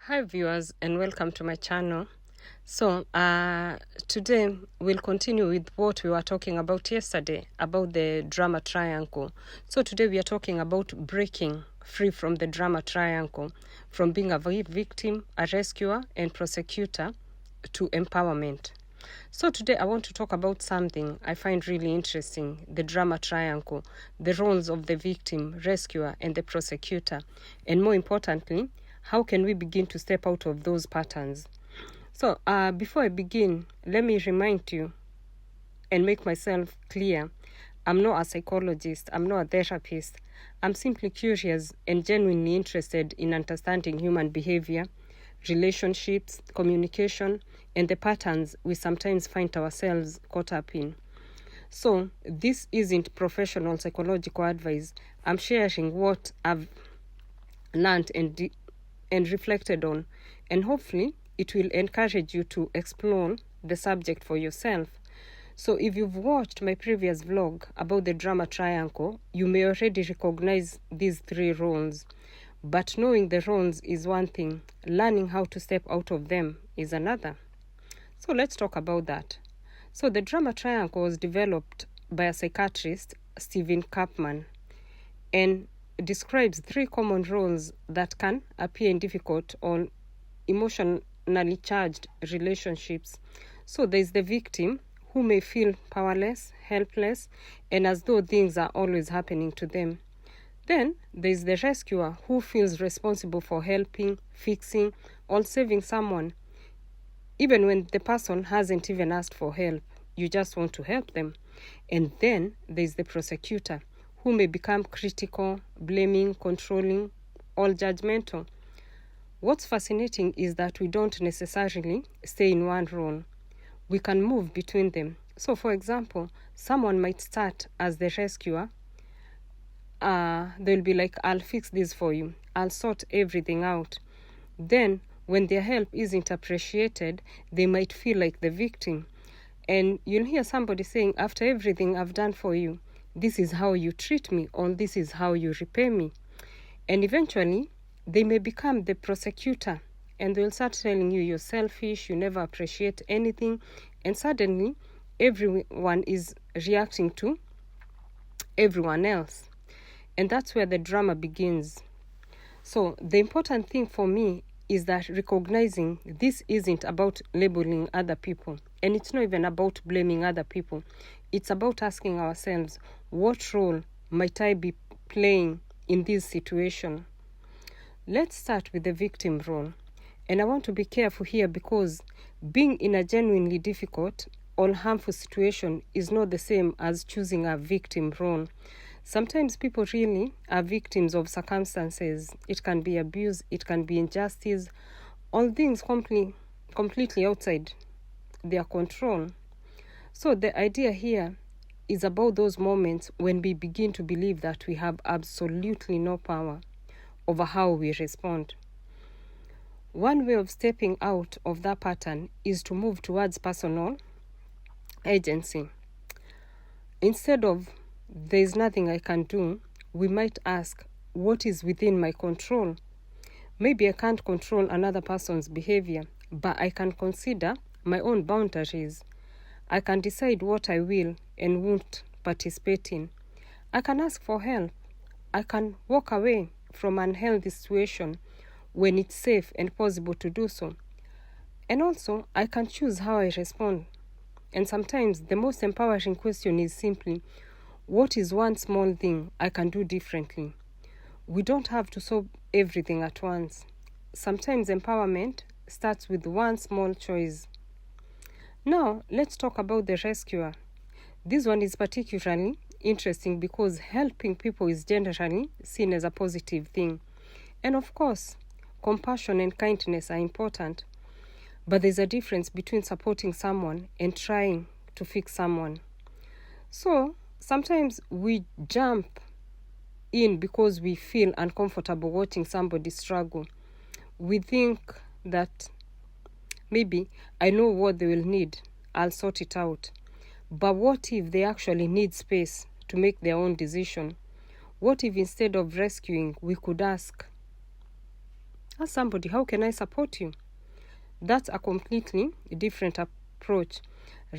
Hi viewers, and welcome to my channel. Today we'll continue with what we were talking about yesterday, about the drama triangle. So today we are talking about breaking free from the drama triangle, from being a victim, a rescuer, and prosecutor, to empowerment. So today I want to talk about something I find really interesting, the drama triangle, the roles of the victim, rescuer, and the prosecutor, and more importantly, how can we begin to step out of those patterns? So before I begin, let me remind you and make myself clear. I'm not a psychologist, I'm not a therapist. I'm simply curious and genuinely interested in understanding human behavior, relationships, communication, and the patterns we sometimes find ourselves caught up in. So this isn't professional psychological advice. I'm sharing what I've learned and reflected on, and hopefully it will encourage you to explore the subject for yourself. So if you've watched my previous vlog about the drama triangle, you may already recognize these three roles. But knowing the roles is one thing, learning how to step out of them is another. So let's talk about that. So the drama triangle was developed by a psychiatrist, Stephen Kapman, and describes three common roles that can appear in difficult or emotionally charged relationships. So there's the victim, who may feel powerless, helpless, and as though things are always happening to them. Then there's the rescuer, who feels responsible for helping, fixing, or saving someone, even when the person hasn't even asked for help. You just want to help them. And then there's the prosecutor, who may become critical, blaming, controlling, or judgmental. What's fascinating is that we don't necessarily stay in one role. We can move between them. So, for example, someone might start as the rescuer. They'll be like, I'll fix this for you. I'll sort everything out. Then, when their help isn't appreciated, they might feel like the victim. And you'll hear somebody saying, after everything I've done for you, this is how you treat me, or this is how you repay me. And eventually, they may become the prosecutor, and they'll start telling you you're selfish, you never appreciate anything, and suddenly everyone is reacting to everyone else. And that's where the drama begins. So the important thing for me is that recognizing this isn't about labeling other people, and it's not even about blaming other people. It's about asking ourselves, what role might I be playing in this situation? Let's start with the victim role. And I want to be careful here, because being in a genuinely difficult or harmful situation is not the same as choosing a victim role. Sometimes people really are victims of circumstances. It can be abuse, it can be injustice, all things completely outside their control. So the idea here is about those moments when we begin to believe that we have absolutely no power over how we respond. One way of stepping out of that pattern is to move towards personal agency. Instead of there's nothing I can do, we might ask, what is within my control? Maybe I can't control another person's behavior, but I can consider my own boundaries. I can decide what I will and won't participate in. I can ask for help. I can walk away from an unhealthy situation when it's safe and possible to do so. And also, I can choose how I respond. And sometimes the most empowering question is simply, what is one small thing I can do differently? We don't have to solve everything at once. Sometimes empowerment starts with one small choice. Now, let's talk about the rescuer. This one is particularly interesting because helping people is generally seen as a positive thing. And of course, compassion and kindness are important. But there's a difference between supporting someone and trying to fix someone. So, sometimes we jump in because we feel uncomfortable watching somebody struggle. We think that maybe I know what they will need, I'll sort it out. But what if they actually need space to make their own decision? What if instead of rescuing, we could ask, Ask somebody, how can I support you? That's a completely different approach.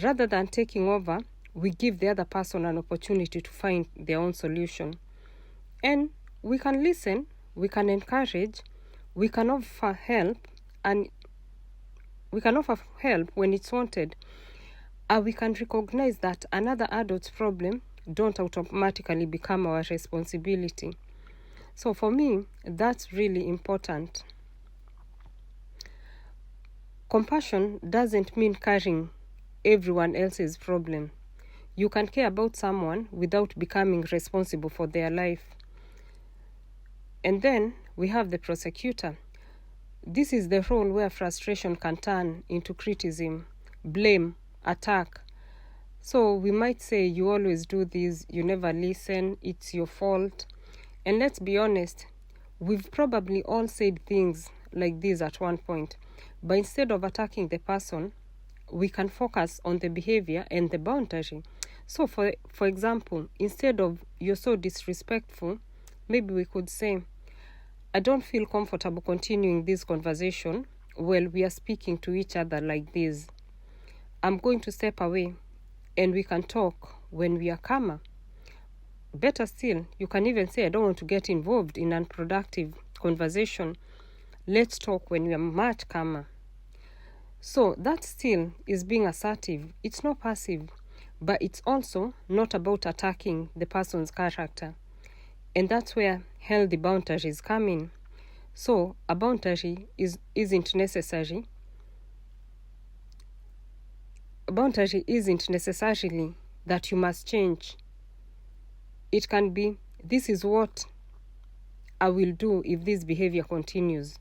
Rather than taking over, we give the other person an opportunity to find their own solution. And we can listen, we can encourage, we can offer help, and we can offer help when it's wanted. We can recognize that another adult's problem don't automatically become our responsibility. So for me, that's really important. Compassion doesn't mean carrying everyone else's problem. You can care about someone without becoming responsible for their life. And then we have the prosecutor. This is the role where frustration can turn into criticism, blame, attack. So we might say, you always do this, you never listen, it's your fault. And let's be honest, we've probably all said things like this at one point. But instead of attacking the person, we can focus on the behavior and the boundary. So for example, instead of you're so disrespectful, maybe we could say, I don't feel comfortable continuing this conversation while we are speaking to each other like this. I'm going to step away and we can talk when we are calmer. Better still, you can even say, I don't want to get involved in unproductive conversation. Let's talk when we are much calmer. So that still is being assertive. It's not passive, but it's also not about attacking the person's character. And that's where healthy boundaries come in. So a boundary isn't necessary. A boundary isn't necessarily that you must change. It can be, this is what I will do if this behavior continues.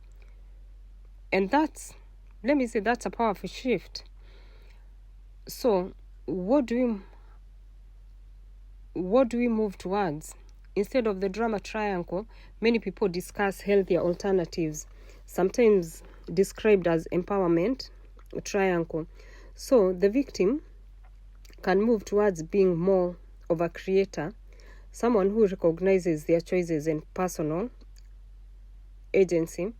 And that's a powerful shift. So what do we move towards? Instead of the drama triangle, many people discuss healthier alternatives, sometimes described as empowerment triangle. So the victim can move towards being more of a creator, someone who recognizes their choices and personal agency.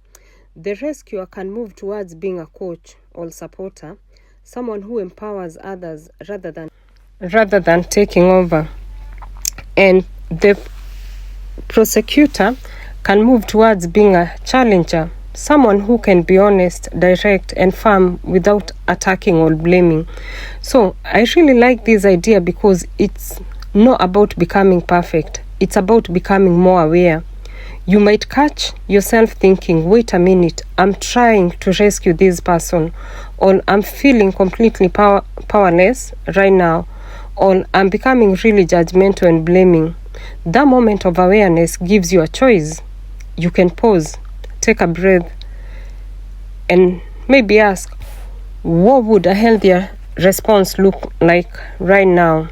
The rescuer can move towards being a coach or supporter, someone who empowers others rather than taking over. And the prosecutor can move towards being a challenger, someone who can be honest, direct, and firm without attacking or blaming. So I really like this idea because it's not about becoming perfect. It's about becoming more aware. You might catch yourself thinking, wait a minute, I'm trying to rescue this person, or I'm feeling completely powerless right now, or I'm becoming really judgmental and blaming. That moment of awareness gives you a choice. You can pause, take a breath, and maybe ask, what would a healthier response look like right now?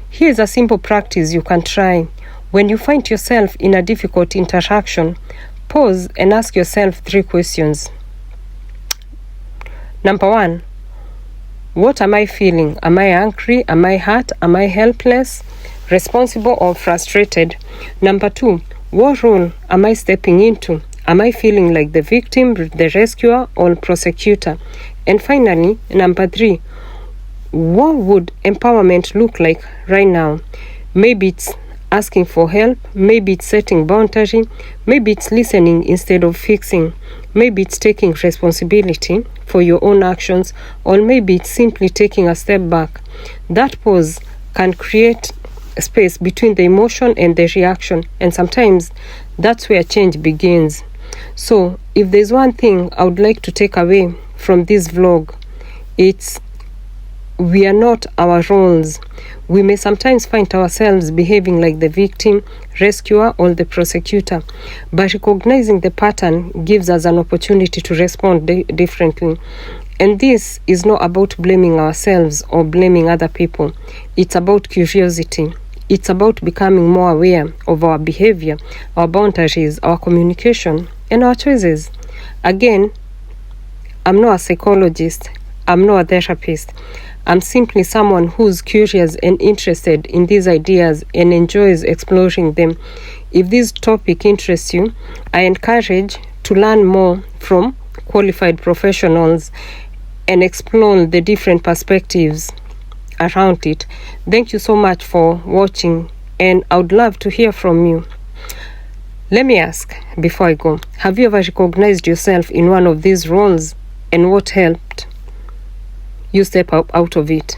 Here's a simple practice you can try. When you find yourself in a difficult interaction, pause and ask yourself 3 questions. Number 1, what am I feeling? Am I angry? Am I hurt? Am I helpless, responsible, or frustrated? Number 2, what role am I stepping into? Am I feeling like the victim, the rescuer, or prosecutor? And finally, number 3, what would empowerment look like right now? Maybe it's asking for help, maybe it's setting boundary, maybe it's listening instead of fixing, maybe it's taking responsibility for your own actions, or maybe it's simply taking a step back. That pause can create space between the emotion and the reaction, and sometimes that's where change begins. So if there's one thing I would like to take away from this vlog, it's we are not our roles. We may sometimes find ourselves behaving like the victim, rescuer, or the prosecutor, but recognizing the pattern gives us an opportunity to respond differently. And this is not about blaming ourselves or blaming other people. It's about curiosity. It's about becoming more aware of our behavior, our boundaries, our communication, and our choices. Again, I'm not a psychologist. I'm not a therapist. I'm simply someone who's curious and interested in these ideas and enjoys exploring them. If this topic interests you, I encourage to learn more from qualified professionals and explore the different perspectives around it. Thank you so much for watching, and I would love to hear from you. Let me ask before I go, have you ever recognized yourself in one of these roles, and what helped you step out of it?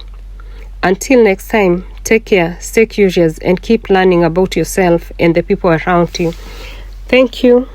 Until next time, take care, stay curious, and keep learning about yourself and the people around you. Thank you.